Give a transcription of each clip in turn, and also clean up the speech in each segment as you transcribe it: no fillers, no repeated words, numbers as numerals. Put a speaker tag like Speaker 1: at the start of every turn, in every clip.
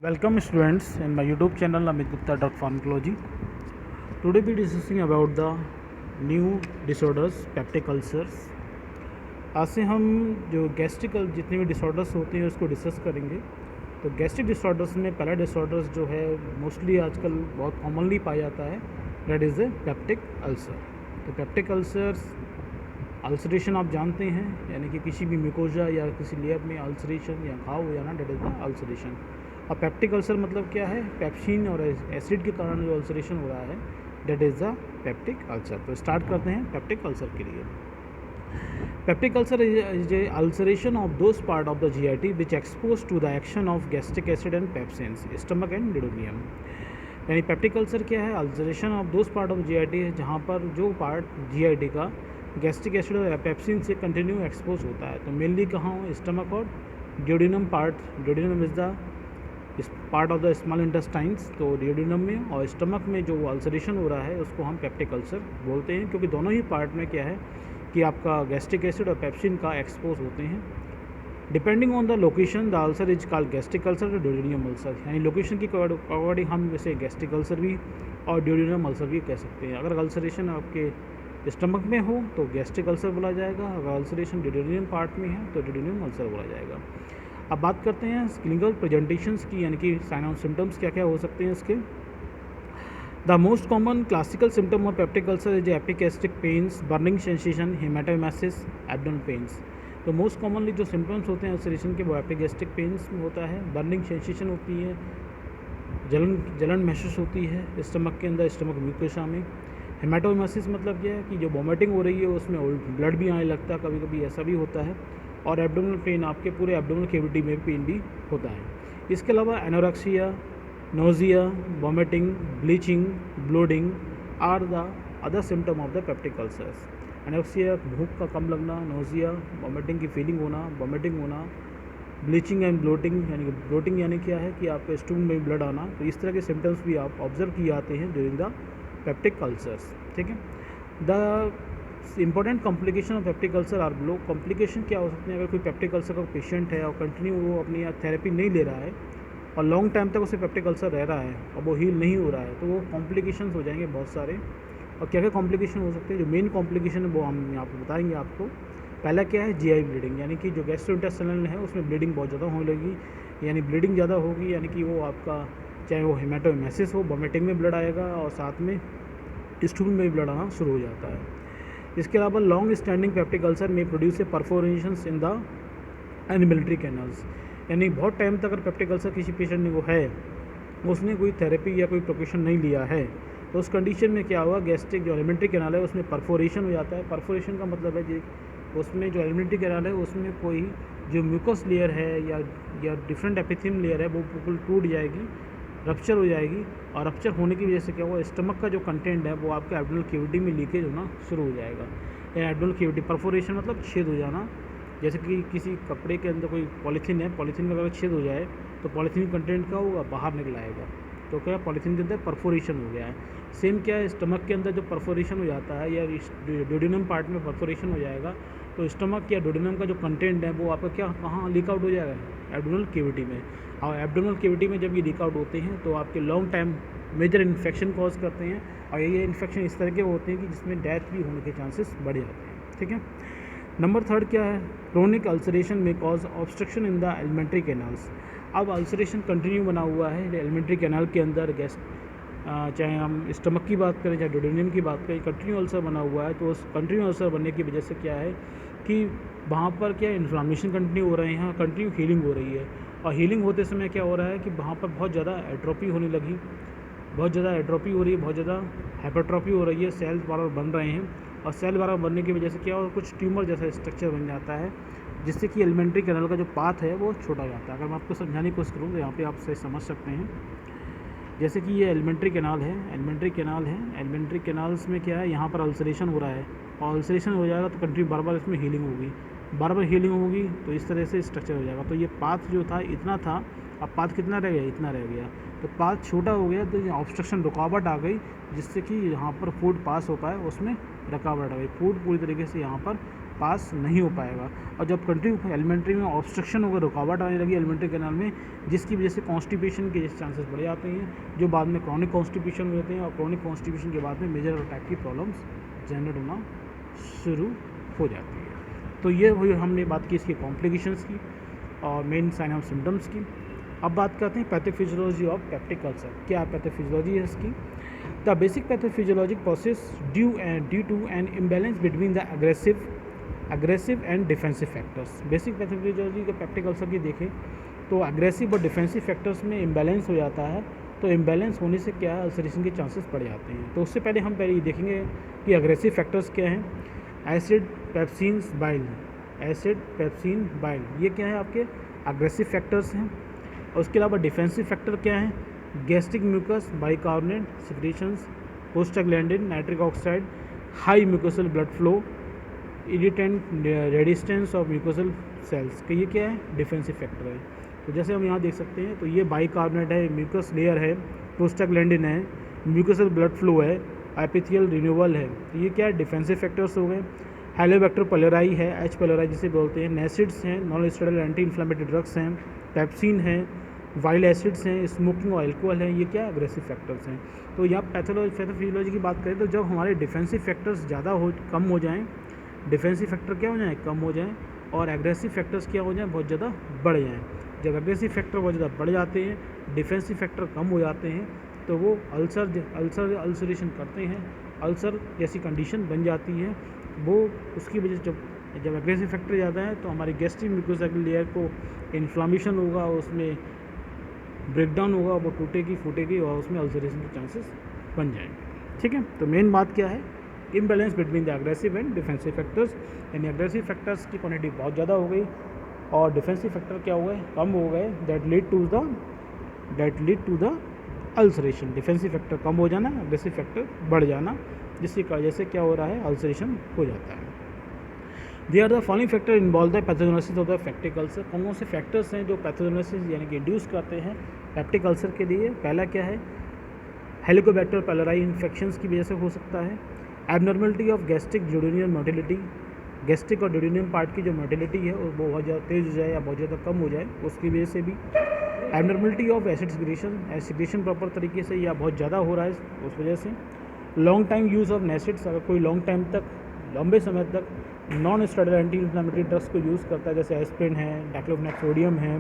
Speaker 1: Welcome students in my YouTube channel Amit Gupta Pharmacology. Today we discussing about the new disorders peptic ulcers. आज से हम जो गैस्ट्रिकल जितने भी डिसऑर्डर्स होते हैं उसको डिस्कस करेंगे. तो गैस्ट्रिक डिसऑर्डर्स में पहला डिसऑर्डर्स जो है मोस्टली आजकल बहुत कॉमनली पाया जाता है, that is a peptic ulcer. तो पेप्टिक अल्सर्स अल्सरेशन आप जानते हैं, यानी कि किसी भी म्यूकोजा या किसी लेयर में अल्सरेशन या घाव हो जाना, दैट इज़ द अल्सरेशन. और पेप्टिक अल्सर मतलब क्या है? पेप्सिन और एसिड के कारण जो अल्सरेशन हो रहा है, that is the peptic ulcer. तो स्टार्ट करते हैं पेप्टिक अल्सर के लिए. Peptic ulcer is a ulceration of those part of the GIT which expose to the action of gastric acid and pepsins, stomach and duodenum. यानी peptic ulcer क्या है? Ulceration of those part of GIT है जहाँ पर जो part GIT का gastric acid और pepsin से कंटिन्यू एक्सपोज होता है. तो मेनली कहाँ हो? स्टमक और duodenum part. Duodenum is the इस part of the small intestines. तो ड्यूडिनम में और स्टमक में जो अल्सरेशन हो रहा है उसको हम पेप्टिक अल्सर बोलते हैं, क्योंकि दोनों ही पार्ट में क्या है कि आपका गैस्ट्रिक एसिड और पेप्सिन का एक्सपोज होते हैं. Depending on the location the ulcer is called gastric ulcer और ड्यूडिनम अल्सर. यानी लोकेशन की अकॉर्डिंग हम इसे गैस्ट्रिक अल्सर भी और ड्यूडिनम अल्सर भी कह सकते हैं. अगर अल्सरेशन आपके स्टमक में हो तो गैस्ट्रिक अल्सर बोला जाएगा, अगर अल्सरेशन ड्यूडिनम पार्ट में है तो ड्यूडिनम अल्सर बोला जाएगा. अब बात करते हैं क्लिनिकल प्रेजेंटेशंस की, यानी कि साइन और सिम्टम्स क्या क्या हो सकते हैं इसके. The most common classical symptom of peptic ulcer is epigastric pains, burning sensation, haematemesis, abdominal pains. तो मोस्ट कॉमनली जो सिम्टम्स होते हैं अल्सरेशन के वो एपिगैस्ट्रिक पेन्स में होता है, बर्निंग सेंसेशन होती है, जलन महसूस होती है स्टमक के अंदर, स्टमक म्यूकोसा में. हेमाटोमेसिस मतलब क्या है कि जो वॉमिटिंग हो रही है उसमें ब्लड भी आने लगता है, कभी कभी ऐसा भी होता है. और एब्डोमिनल पेन, आपके पूरे एब्डोमिनल कैविटी में पेन भी होता है. इसके अलावा anorexia, nausea, vomiting, belching, bloating are the other symptom of the peptic ulcers. Anorexia भूख का कम लगना, नोजिया वॉमिटिंग की फीलिंग होना, वॉमिटिंग होना, ब्लीचिंग एंड ब्लोटिंग, यानी कि ब्लोटिंग यानी क्या है कि आपके स्टूल में ब्लड आना. तो इस तरह के सिम्टम्स भी आप ऑब्जर्व किए जाते हैं ड्यूरिंग द पेप्टिक अल्सर्स. ठीक है. The important complication of peptic ulcer are लो. कॉम्प्लिकेशन क्या हो सकते हैं? अगर कोई पेप्टिक अल्सर का पेशेंट है और कंटिन्यू वो अपनी थेरेपी नहीं ले रहा है और लॉन्ग टाइम तक उसे पेप्टिक अल्सर रह रहा है और वो हील नहीं हो रहा है, तो वो कॉम्प्लिकेशंस हो जाएंगे बहुत सारे. और क्या क्या कॉम्प्लिकेशन हो सकते हैं? जो मेन कॉम्प्लिकेशन है वो हम यहाँ पर बताएंगे आपको. पहला क्या है? जीआई ब्लीडिंग, यानी कि जो गैस्ट्रोइंटेस्टाइनल है उसमें ब्लीडिंग बहुत ज़्यादा होने लगी. यानी ब्लीडिंग ज़्यादा होगी, यानी कि वो आपका चाहे वो हेमाटोमेसिस हो, वॉमिटिंग में ब्लड आएगा और साथ में स्टूल में भी ब्लड आना शुरू हो जाता है. इसके अलावा long standing peptic ulcer may produce a perforations in the alimentary canals. यानी बहुत टाइम तक अगर पेप्टिक अल्सर किसी पेशेंट ने वो है, उसने कोई थेरेपी या कोई प्रिकॉशन नहीं लिया है, तो उस कंडीशन में क्या हुआ, गैस्ट्रिक जो एलिमेंट्री कैनाल है उसमें परफोरेशन हो जाता है. परफोरेशन का मतलब है जी उसमें जो एलिमेंट्री कैनाल है उसमें कोई जो म्यूकस लेयर है या डिफरेंट एपिथीलियम लेयर है वो बिल्कुल टूट जाएगी, रप्चर हो जाएगी. और रप्चर होने की वजह से क्या हुआ, स्टमक का जो कंटेंट है वो आपके एब्डोमिनल कैविटी में लीकेज होना शुरू हो जाएगा. या एब्डोमिनल कैविटी परफोरेशन मतलब छेद हो जाना. जैसे कि किसी कपड़े के अंदर कोई पॉलीथीन है, पॉलीथीन में अगर छेद हो जाए तो पॉलीथीन कंटेंट का होगा बाहर निकल आएगा, तो क्या पॉलीथीन के अंदर परफोरेशन हो गया है. सेम क्या है, स्टमक के अंदर जो परफोरेशन हो जाता है या ड्यूडिनम पार्ट में परफोरेशन हो जाएगा, तो स्टमक या ड्यूडिनम का जो कंटेंट है वो आपका क्या कहाँ लीक आउट हो जाएगा, एब्डोमिनल कैविटी में. और एब्डोमिनल कैविटी में जब ये लीक आउट होते हैं तो आपके long time major infection cause करते हैं. और ये इन्फेक्शन इस तरह के होते हैं कि जिसमें डेथ भी होने के चांसेस बढ़ जाते हैं. ठीक है. नंबर थर्ड क्या है? क्रोनिक अल्सरेशन में cause obstruction in the alimentary canals. अब अल्सरेशन कंटिन्यू बना हुआ है एलिमेंट्री कैनाल के अंदर, चाहे हम स्टमक की बात करें चाहे ड्यूडेनियम की बात करें, कंटिन्यू अल्सर बना हुआ है. तो उस कंटिन्यू अल्सर बनने की वजह से क्या है कि वहाँ पर क्या इन्फ्लामेशन कंटिन्यू हो रहे हैं, कंटिन्यू हीलिंग हो रही है. और हीलिंग होते समय क्या हो रहा है कि वहाँ पर बहुत ज़्यादा एट्रोपी होने लगी, बहुत ज़्यादा एट्रोपी हो रही है, बहुत ज़्यादा हाइपरट्रॉपी हो रही है, सेल्स बार बार बन रहे हैं. और सेल बार बार बनने की वजह से क्या हो, कुछ ट्यूमर जैसा स्ट्रक्चर बन जाता है, जिससे कि एलिमेंट्री कैनाल का जो पाथ है वो छोटा जाता है. अगर मैं आपको समझाने की कोशिश करूँ तो यहाँ पे आप सही समझ सकते हैं. जैसे कि ये एलिमेंट्री कैनाल है, एलिमेंट्री कैनाल्स में क्या है, यहाँ पर अल्सरेशन हो रहा है और अल्सरेशन हो जाएगा तो कंटिन्यू बार बार इसमें हीलिंग होगी, बार बार हीलिंग होगी, तो इस तरह से स्ट्रक्चर हो जाएगा. तो ये पाथ जो था इतना था, अब पाथ कितना रह गया, इतना रह गया. तो पाथ छोटा हो गया तो ये ऑब्स्ट्रक्शन रुकावट आ गई, जिससे कि यहाँ पर फूड पास होता है उसमें रुकावट आ गई. फूड पूरी तरीके से यहाँ पर पास नहीं हो पाएगा। और जब कंट्री एलिमेंट्री में ऑब्स्ट्रक्शन होकर रुकावट आने लगी एलिमेंट्री कैनाल में, जिसकी वजह से कॉन्स्टिपेशन के चांसेस बढ़ जाते हैं, जो बाद में क्रॉनिक कॉन्स्टिपेशन होते हैं, और क्रॉनिक कॉन्स्टिपेशन के बाद में मेजर अटैक की प्रॉब्लम्स जनरेट होना शुरू हो जाती है। तो ये हुई हमने बात की इसकी कॉम्प्लिकेशंस की और मेन साइन ऑफ सिम्टम्स की। अब बात करते हैं पैथोफिजियोलॉजी ऑफ पेप्टिक अल्सर। क्या पैथोफिजियोलॉजी है इसकी? The basic pathophysiologic process due to an imbalance between the aggressive and defensive factors. Basic pathophysiology का पेप्टिक अल्सर की देखें तो अग्रेसिव और डिफेंसिव फैक्टर्स में इम्बैलेंस हो जाता है। तो इम्बैलेंस होने से क्या है, अल्सरेशन के चांसेस बढ़ जाते हैं। तो उससे पहले हम ये देखेंगे कि अग्रेसिव फैक्टर्स क्या हैं। Acid, pepsin, bile. Acid, pepsin, bile, ये क्या है आपके अग्रेसिव फैक्टर्स हैं। और उसके अलावा डिफेंसिव फैक्टर क्या है? Gastric mucus, bicarbonate secretions, prostaglandin, nitric oxide, high mucosal blood flow, irritant, resistance of mucosal cells, कि ये क्या है? डिफेंसिव फैक्टर है। तो जैसे हम यहाँ देख सकते हैं, तो ये बाइकार्बोनेट है, म्यूकस लेयर है, प्रोस्टाग्लैंडिन है, म्यूकोसल ब्लड फ्लो है, एपिथेलियल रिन्यूअल है। तो ये क्या है? डिफेंसिव फैक्टर्स हो गए। हेलिकोबैक्टर पाइलोराई है, एच पाइलोराई जिसे बोलते हैं, नेसिड्स हैं, non steroidal anti inflammatory drugs हैं, पेप्सिन है, वाइल्ड एसिड्स हैं, स्मोकिंग और अल्कोहल है, ये क्या अग्रेसिव फैक्टर्स हैं। तो यहाँ पैथोफिजियोलॉजी की बात करें तो जब हमारे डिफेंसिव फैक्टर्स कम हो जाएँ, डिफेंसिव फैक्टर क्या हो जाएँ? कम हो जाएँ, और एग्रेसिव फैक्टर्स क्या हो जाएँ? बहुत ज़्यादा बढ़ जाएँ। जब एग्रेसिव फैक्टर बहुत ज़्यादा बढ़ जाते हैं, डिफेंसिव फैक्टर कम हो जाते हैं, तो वो अल्सरेशन करते हैं, अल्सर जैसी कंडीशन बन जाती है। वो उसकी वजह से जब एग्रेसिव फैक्टर ज़्यादा है तो हमारी गैस्ट्रिक म्यूकोसा की लेयर को इन्फ्लामेशन होगा, उसमें ब्रेकडाउन होगा, वो फूटेगी और उसमें अल्सरेशन के चांसेस बन जाएंगे। ठीक है, तो मेन बात क्या है? Imbalance between the aggressive and defensive factors. यानी एग्रेसिव फैक्टर्स की क्वांटिटी बहुत ज़्यादा हो गई और डिफेंसिव फैक्टर क्या हो गए? कम हो गए। That lead to the ulceration. Defensive factor कम हो जाना, एग्रेसिव फैक्टर बढ़ जाना, जिसकी वजह से क्या हो रहा है? अल्सरेशन हो जाता है। They are the following factor involve the pathogenesis of the peptic ulcer. कौन से फैक्टर्स हैं जो पैथोजेनेसिस यानी कि इंड्यूस करते हैं पेप्टिक अल्सर के लिए? पहला क्या है? हेलिकोबैक्टर पाइलोराई इन्फेक्शंस की वजह से हो सकता है। Abnormality of gastric duodenum motility, gastric और ड्यूडेनियम पार्ट की जो मोटिलिटी है वो बहुत ज़्यादा तेज़ हो जाए या बहुत ज़्यादा कम हो जाए, उसकी वजह से भी। Abnormality of acid secretion proper तरीके से या बहुत ज़्यादा हो रहा है, उस वजह से। लॉन्ग टाइम यूज़ ऑफ नेसिड्स, अगर कोई लंबे समय तक non steroidal anti inflammatory drugs को यूज़ करता है, जैसे एस्प्रिन है, डाइक्लोफेनाक सोडियम है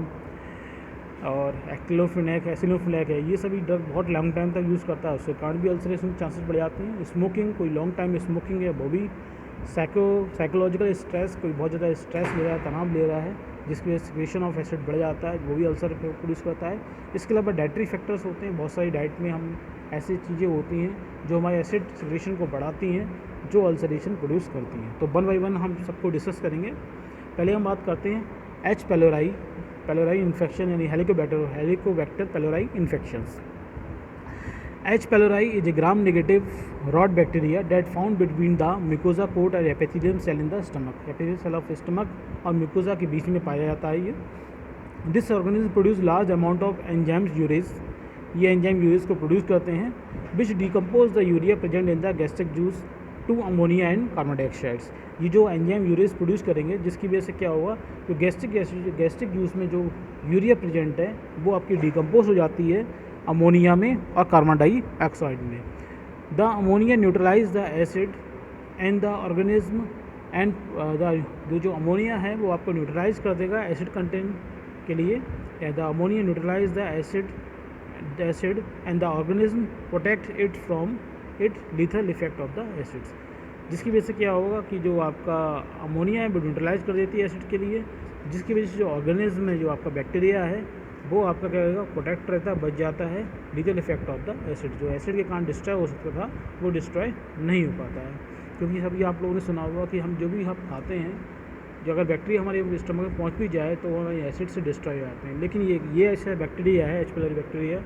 Speaker 1: और एक्टिलोफेनाक, एसिलोफिलैक है, ये सभी ड्रग बहुत लॉन्ग टाइम तक यूज़ करता है, उसके कारण भी अल्सरेशन के चांसेस बढ़ जाते हैं। स्मोकिंग, कोई लॉन्ग टाइम स्मोकिंग है, वो भी साइकोलॉजिकल स्ट्रेस, कोई बहुत ज़्यादा स्ट्रेस ले रहा है, तनाव ले रहा है, जिसकी वजह से सिक्रीशन ऑफ एसिड बढ़ जाता है, वो भी अल्सर प्रोड्यूस करता है। इसके अलावा डाइटरी फैक्टर्स होते हैं, बहुत सारी डाइट में हम ऐसी चीज़ें होती हैं जो हमारे एसिड सिक्रीशन को बढ़ाती हैं, जो अल्सरेशन प्रोड्यूस करती हैं। तो 1 बाय 1 हम सबको डिस्कस करेंगे। पहले हम बात करते हैं एच पाइलोराई इन्फेक्शन, यानी Helicobacter pylori infections. H. pylori is a gram-negative rod bacteria that found between the mucosa coat और epithelium cell in the stomach. epithelial cell of stomach और mucosa के बीच में पाया जाता है ये। This organism produce large amount of enzymes urease. ये enzyme urease को प्रोड्यूस करते हैं, which decompose the urea present in the gastric juice to ammonia and carbon dioxides. ये जो एंजाइम यूरेज प्रोड्यूस करेंगे, जिसकी वजह से क्या होगा, तो गैस्ट्रिक जूस में जो यूरिया प्रेजेंट है वो आपकी डिकम्पोज हो जाती है अमोनिया में और कार्बन डाइऑक्साइड में। The ammonia neutralise the acid and the organism and जो अमोनिया है वो आपको न्यूट्रलाइज कर देगा एसिड कंटेंट के लिए। The ammonia neutralise the acid and the organism protect it from it lethal effect of the acids, जिसकी वजह से क्या होगा कि जो आपका अमोनिया है वो न्यूट्रलाइज कर देती है एसिड के लिए, जिसकी वजह से जो ऑर्गेनिज्म है, जो आपका बैक्टीरिया है, वो आपका क्या होगा, प्रोटेक्ट रहता है, बच जाता है lethal effect of the acid. जो एसिड के कारण डिस्ट्रॉय हो सकता था वो डिस्ट्रॉय नहीं हो पाता है, क्योंकि सभी आप लोगों ने सुना होगा कि हम जो भी हम खाते हैं, जो अगर बैक्टीरिया हमारे स्टमक में पहुंच भी जाए तो वो एसिड से डिस्ट्रॉय हो जाते हैं। लेकिन ये ऐसा बैक्टीरिया है, एच पाइलोरी बैक्टीरिया,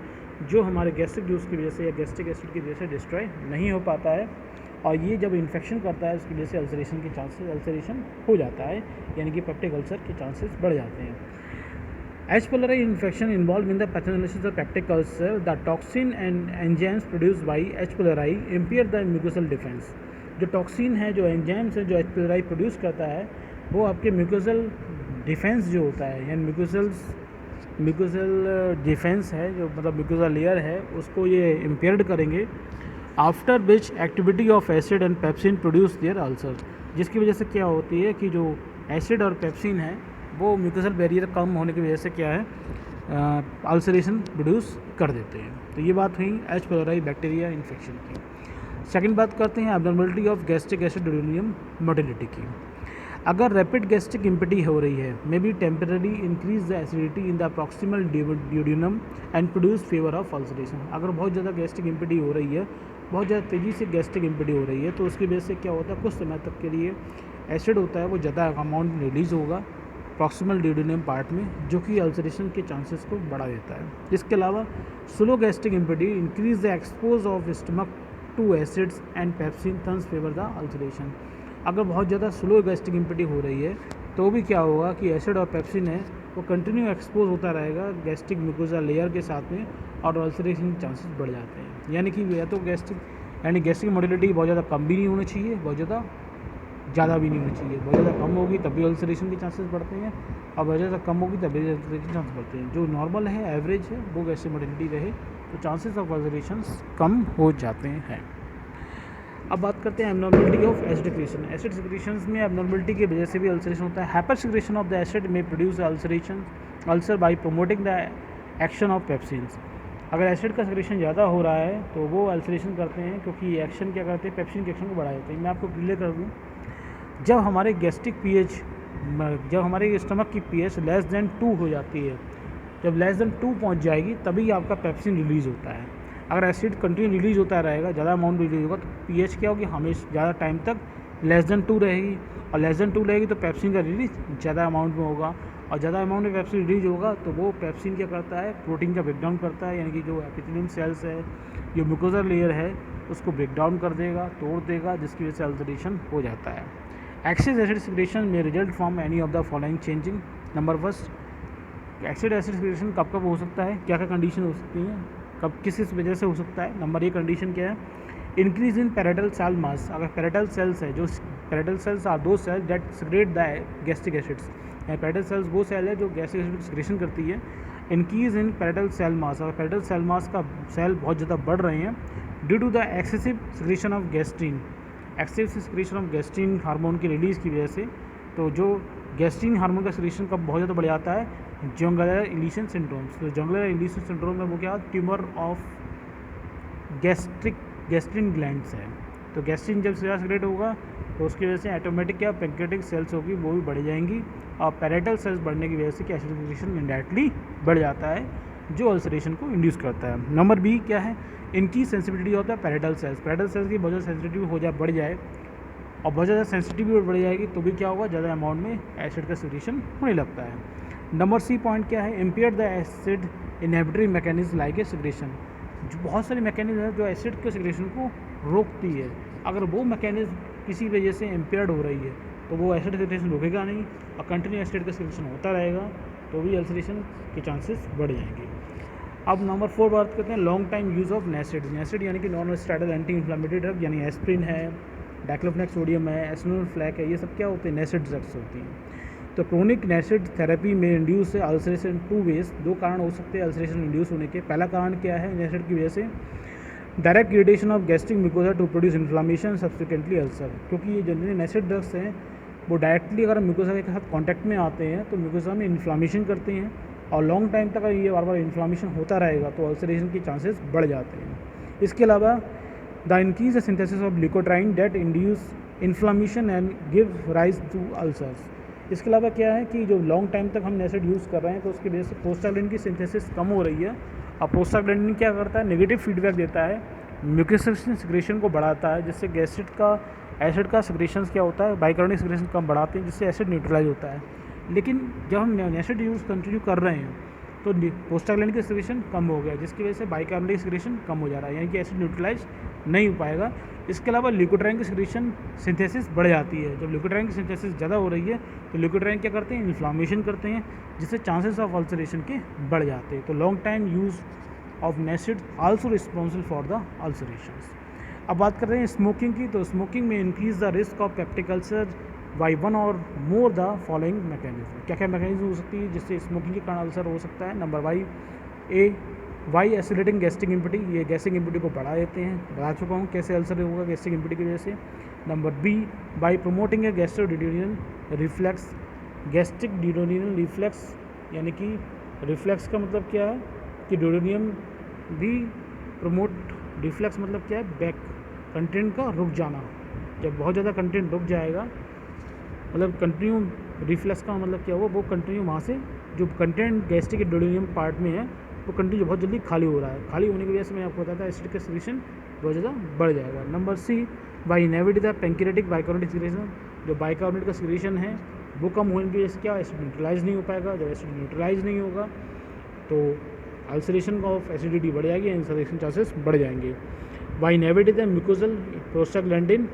Speaker 1: जो हमारे गैस्ट्रिक जूस की वजह से या गैस्ट्रिक एसिड की वजह से डिस्ट्रॉय नहीं हो पाता है, और ये जब इन्फेक्शन करता है उसकी वजह से अल्सरेशन हो जाता है, यानी कि पेप्टिक अल्सर के चांसेस बढ़ जाते हैं। H. pylori infection involved in the pathogenesis of peptic ulcer. The toxin and enzymes produced by H. pylori impair the mucosal defense. जो टॉक्सिन है, जो एंजाइम्स है, जो एच pylori प्रोड्यूस करता है, वो आपके म्यूकोसल डिफेंस जो होता है, यानी म्यूकोसल डिफेंस है, जो मतलब म्यूकोसल लेयर है, उसको ये इम्पेयर्ड करेंगे। After which activity of acid and pepsin produce their ulcer, जिसकी वजह से क्या होती है कि जो एसिड और पेप्सिन है वो म्यूकोसल बैरियर कम होने की वजह से क्या है, अल्सरेशन प्रोड्यूस कर देते हैं। तो ये बात हुई एच pylori बैक्टीरिया इन्फेक्शन की। सेकंड बात करते हैं abnormality of gastric acid duodenum motility की। अगर रैपिड गैस्ट्रिक इम्पिटी हो रही है, may be temporary increase the acidity in the proximal duodenum and produce favour of ulceration. अगर बहुत ज़्यादा गैस्ट्रिक इम्पिटी हो रही है, बहुत ज़्यादा तेज़ी से गैस्ट्रिक इम्पिटी हो रही है, तो उसकी वजह से क्या होता है, कुछ समय तक के लिए एसिड होता है वो ज़्यादा अमाउंट में रिलीज़ होगा प्रॉक्सिमल ड्यूडिनम पार्ट में, जो कि अल्सरेशन के चांसेस को बढ़ा देता है। इसके अलावा slow gastric emptying increase the expose of stomach to acids and pepsin thus favour the ulceration. अगर बहुत ज़्यादा स्लो गैस्ट्रिक इम्पिटी हो रही है तो भी क्या होगा कि एसिड और पेप्सिन है वो कंटिन्यू एक्सपोज होता रहेगा गैस्ट्रिक म्यूकोसा लेयर के साथ में, और अल्सरेशन के चांसेस बढ़ जाते हैं। यानी कि या तो गैस्ट्रिक मोटिलिटी बहुत ज़्यादा कम भी नहीं होनी चाहिए, बहुत ज़्यादा भी नहीं होनी चाहिए। बहुत ज़्यादा कम होगी तब भी अल्सरेशन के चांसेस बढ़ते हैं, और बहुत ज़्यादा कम होगी तब भी अल्सरेशन के चांसेस बढ़ते हैं। जो नॉर्मल है, एवरेज है, वो गैस्ट्रिक मोटिलिटी रहे तो चांसेस ऑफ अल्सरेशन कम हो जाते हैं। अब बात करते हैं abnormality of acid secretion. Acid secretions में एब्नॉर्मलिटी की वजह से भी अल्सरेशन होता है। Hyper secretion of the acid may produce ulcer by promoting the action of pepsins. अगर एसिड का सिक्रीशन ज़्यादा हो रहा है तो वो अल्सरेशन करते हैं, क्योंकि एक्शन क्या करते हैं, पेप्सिन के एक्शन को बढ़ा देते हैं। मैं आपको क्लियर कर दूँ, जब हमारे स्टमक की pH लेस देन 2 हो जाती है, जब लेस देन 2 पहुँच जाएगी तभी आपका पेप्सिन रिलीज़ होता है। अगर एसिड कंटिन्यू रिलीज़ होता रहेगा, ज़्यादा अमाउंट रिलीज होगा, तो pH क्या होगी, हमेशा ज़्यादा टाइम तक लेस देन 2 रहेगी, और लेस देन 2 रहेगी तो पेप्सिन का रिलीज ज़्यादा अमाउंट में होगा, और ज़्यादा अमाउंट में पेप्सिन रिलीज होगा तो वो पेप्सिन क्या करता है, प्रोटीन का ब्रेकडाउन करता है, यानी कि जो एपिथेलियम सेल्स है, जो म्यूकोसा लेयर है, उसको ब्रेकडाउन कर देगा, तोड़ देगा, जिसकी वजह से अल्सरेशन हो जाता है। एक्सेस एसिड सिक्रेशन में result from any of the following changing. Number first, acid secretion कब कब हो सकता है, क्या क्या कंडीशन हो सकती हैं, कब किस वजह से हो सकता है। नंबर 1 कंडीशन क्या है, increase in parietal cell mass. अगर पैरेटल सेल्स है, जो parietal cells are those cells that secrete the gastric acids. Parietal cells वो सेल है जो गैस्ट्रिक एसिड सिक्रेशन करती है। Increase in parietal cell mass, अगर पैरेटल सेल मास का सेल बहुत ज़्यादा बढ़ रहे हैं due to the excessive secretion of gastrin, excessive secretion of gastrin hormone की रिलीज़ की वजह से। तो जो गैस्ट्रीन हार्मोन का सिक्रेशन कब बहुत ज़्यादा बढ़ जाता है, जोंगुलर इलीशन सिंड्रोम। तो जोंगुलर इलीशन सिंड्रोम में वो क्या, ट्यूमर ऑफ गैस्ट्रिन ग्लैंड्स है। तो गैस्ट्रिन जब ज़्यादा सिक्रेट होगा तो उसकी वजह से ऑटोमेटिक क्या पैंक्रियाटिक सेल्स होगी वो भी बढ़ जाएंगी, और पैरेटल सेल्स बढ़ने की वजह से क्या एसिड सिक्रेशन इनडायरेक्टली बढ़ जाता है, जो अल्सरेशन को इंड्यूस करता है। नंबर बी क्या है, इनकी सेंसिटिविटी होता है पैरेटल सेल्स। पैरेटल सेल्स की बहुत ज़्यादा सेंसिटिव बढ़ जाए, और बहुत ज़्यादा सेंसिटिविटी बढ़ जाएगी तो भी क्या होगा, ज़्यादा अमाउंट में एसिड का सिक्रेशन होने लगता है। नंबर सी पॉइंट क्या है, impair the acid inhibitory mechanism like a secretion. जो बहुत सारी मैकेनिज्म है जो एसिड के सिक्रेशन को रोकती है, अगर वो मैकेनिज्म किसी वजह से इम्पेयर्ड हो रही है तो वो एसिड सिक्रेशन रोकेगा नहीं, और कंटिन्यू एसिड का सिक्रेशन होता रहेगा तो भी अल्सरेशन के चांसेस बढ़ जाएंगे। अब नंबर 4 बात करते हैं लॉन्ग टाइम यूज़ ऑफ नेसिड। नेसिड यानी कि non steroidal anti inflammatory drug, यानी एस्प्रिन है, डाइक्लोफेनेक सोडियम है, एसिनोफ्लैक है, ये सब क्या होते हैं, नेसिड ड्रग्स होती हैं। तो क्रोनिक नेसिड थेरेपी में इंड्यूस अल्सरेशन 2 वेज, 2 कारण हो सकते हैं अल्सरेशन इंड्यूस होने के। पहला कारण क्या है, नेसिड की वजह से direct irritation of gastric mucosa to produce inflammation subsequently ulcer. क्योंकि ये जितने नेसिड ड्रग्स हैं वो डायरेक्टली अगर म्यूकोसा के साथ कॉन्टैक्ट में आते हैं तो म्यूकोसा में इन्फ्लामेशन करते हैं, और लॉन्ग टाइम तक अगर ये बार बार इन्फ्लामेशन होता रहेगा तो अल्सरेशन के चांसेस बढ़ जाते हैं। इसके अलावा the increase the synthesis of leukotriene that induce inflammation and give rise to ulcers. इसके अलावा क्या है कि जो लॉन्ग टाइम तक हम नेसिड यूज़ कर रहे हैं तो उसकी वजह से प्रोस्टाग्लैंडिन की सिंथेसिस कम हो रही है, और प्रोस्टाग्लैंडिन क्या करता है, नेगेटिव फीडबैक देता है, म्यूकोसा सिक्रेशन को बढ़ाता है, जिससे एसिड का सिक्रेशन क्या होता है, बाइकार्बोनेट सिक्रेशन कम बढ़ाते हैं, जिससे एसिड न्यूट्रलाइज होता है। लेकिन जब हम नेसिड यूज़ कंटिन्यू कर रहे हैं तो प्रोस्टाग्लैंडिन की सिक्रेशन कम हो गया, जिसकी वजह से बाइकार्बोनेट सिक्रेशन कम हो जा रहा है, यानी कि एसिड न्यूट्रलाइज नहीं हो पाएगा। इसके अलावा ल्यूकोट्राइन की सिक्रेशन सिंथेसिस बढ़ जाती है। जब ल्यूकोट्राइन की सिंथेसिस ज़्यादा हो रही है तो ल्यूकोट्राइन क्या करते हैं, इन्फ्लामेशन करते हैं, जिससे चांसेस ऑफ अल्सरेशन के बढ़ जाते हैं। तो long time use of NSAID also responsible for the ulcerations. अब बात कर रहे हैं स्मोकिंग की, तो स्मोकिंग में increase the risk of peptic ulcer by one और मोर द फॉलोइंग मैकेनिज्म। क्या क्या मैकेनिज्म हो सकती है जिससे स्मोकिंग के कारण अल्सर हो सकता है? Number Y accelerating gastric emptying, ये गैस्ट्रिक इम्पिटी को बढ़ा देते हैं, बता चुका हूँ कैसे अल्सर होगा गैस्ट्रिक इम्पिटी की वजह से। Number B, by promoting a gastroduodenal reflex, gastric duodenal reflex, यानी कि रिफ्लेक्स का मतलब क्या है कि ड्यूडेनियम भी प्रमोट, रिफ्लेक्स मतलब क्या है? बैक कंटेंट का रुक जाना, जब बहुत ज़्यादा कंटेंट रुक जाएगा, मतलब कंटिन्यू रिफ्लेक्स का मतलब क्या हुआ, वो कंटिन्यू वहाँ से जो कंटेंट गैस्ट्रिक ड्यूडेनियम पार्ट में है वो कंटिन्यू बहुत जल्दी खाली हो रहा है, खाली होने की वजह से मैं आपको बताता एसिड का सिक्रेशन बहुत ज़्यादा बढ़ जाएगा। Number C, by inhibit the pancreatic bicarbonate secretion, जो बाइकार्बोनेट का सिक्रेशन है वो कम होने की वजह से क्या एसिड न्यूट्रलाइज नहीं हो पाएगा, जब एसिड न्यूट्रलाइज नहीं होगा तो अल्सरेशन ऑफ एसिडिटी बढ़ जाएगी, अल्सरेशन चांसेस बढ़ जाएंगे। By inhibit the mucosal prostaglandin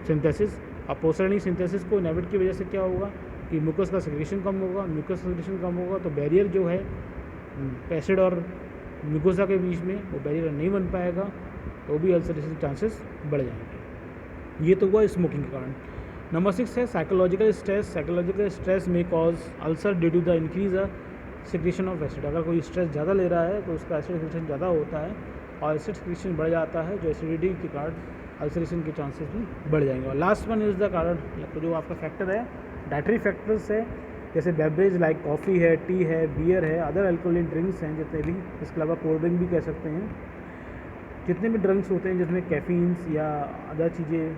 Speaker 1: synthesis, अब प्रोस्टाग्लैंडिन सिंथेसिस को इनहिबिट की वजह से क्या होगा कि म्यूकस का सिक्रेशन कम होगा, म्यूकस सिक्रेशन कम होगा तो बैरियर जो है एसिड और म्यूकोसा के बीच में वो बैरियर नहीं बन पाएगा, तो भी अल्सरेशन चांसेस बढ़ जाएंगे। ये तो हुआ स्मोकिंग के कारण। नंबर 6 है साइकोलॉजिकल स्ट्रेस, साइकोलॉजिकल स्ट्रेस में cause ulcer due to the increase secretion of acid, अगर कोई स्ट्रेस ज़्यादा ले रहा है तो उसका एसिड सिक्रेशन ज़्यादा होता है और एसिड सिक्रेशन बढ़ जाता है, जो एसिडिटी के कारण अल्सरेशन के चांसेस भी बढ़ जाएंगे। और लास्ट वन इज़ द कारण, तो जो आपका फैक्टर है डाइटरी फैक्टर्स है, जैसे बेवरेज लाइक कॉफ़ी है, टी है, बियर है, अदर अल्कोहलिक ड्रिंक्स हैं जितने भी, इसके अलावा कोल्ड ड्रिंक भी कह सकते हैं, जितने भी ड्रिंक्स होते हैं जिसमें कैफीन्स या अदर चीज़ें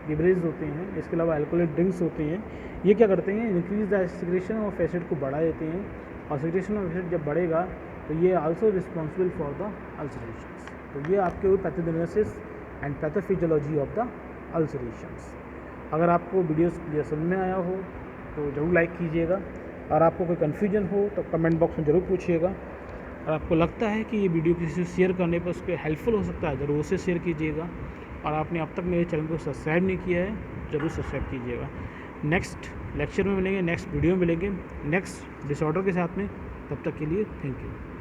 Speaker 1: बेवरेज होते हैं, इसके अलावा अल्कोहलिक ड्रिंक्स होते हैं, ये क्या करते हैं increase the secretion of acid को बढ़ा देते हैं, और सिक्रेशन ऑफ एसिड जब बढ़ेगा तो ये also responsible for the ulcerations. तो ये आपके pathogenesis and pathophysiology of the ulcerations. अगर आपको वीडियोस क्लियर समझ में आया हो तो ज़रूर लाइक कीजिएगा, और आपको कोई कन्फ्यूजन हो तो कमेंट बॉक्स में ज़रूर पूछिएगा, और आपको लगता है कि ये वीडियो किसी से शेयर करने पर उसके हेल्पफुल हो सकता है ज़रूर उसे शेयर कीजिएगा, और आपने अब तक मेरे चैनल को सब्सक्राइब नहीं किया है ज़रूर सब्सक्राइब कीजिएगा। नेक्स्ट लेक्चर में मिलेंगे, नेक्स्ट वीडियो में मिलेंगे नेक्स्ट डिसऑर्डर के साथ में, तब तक के लिए थैंक यू।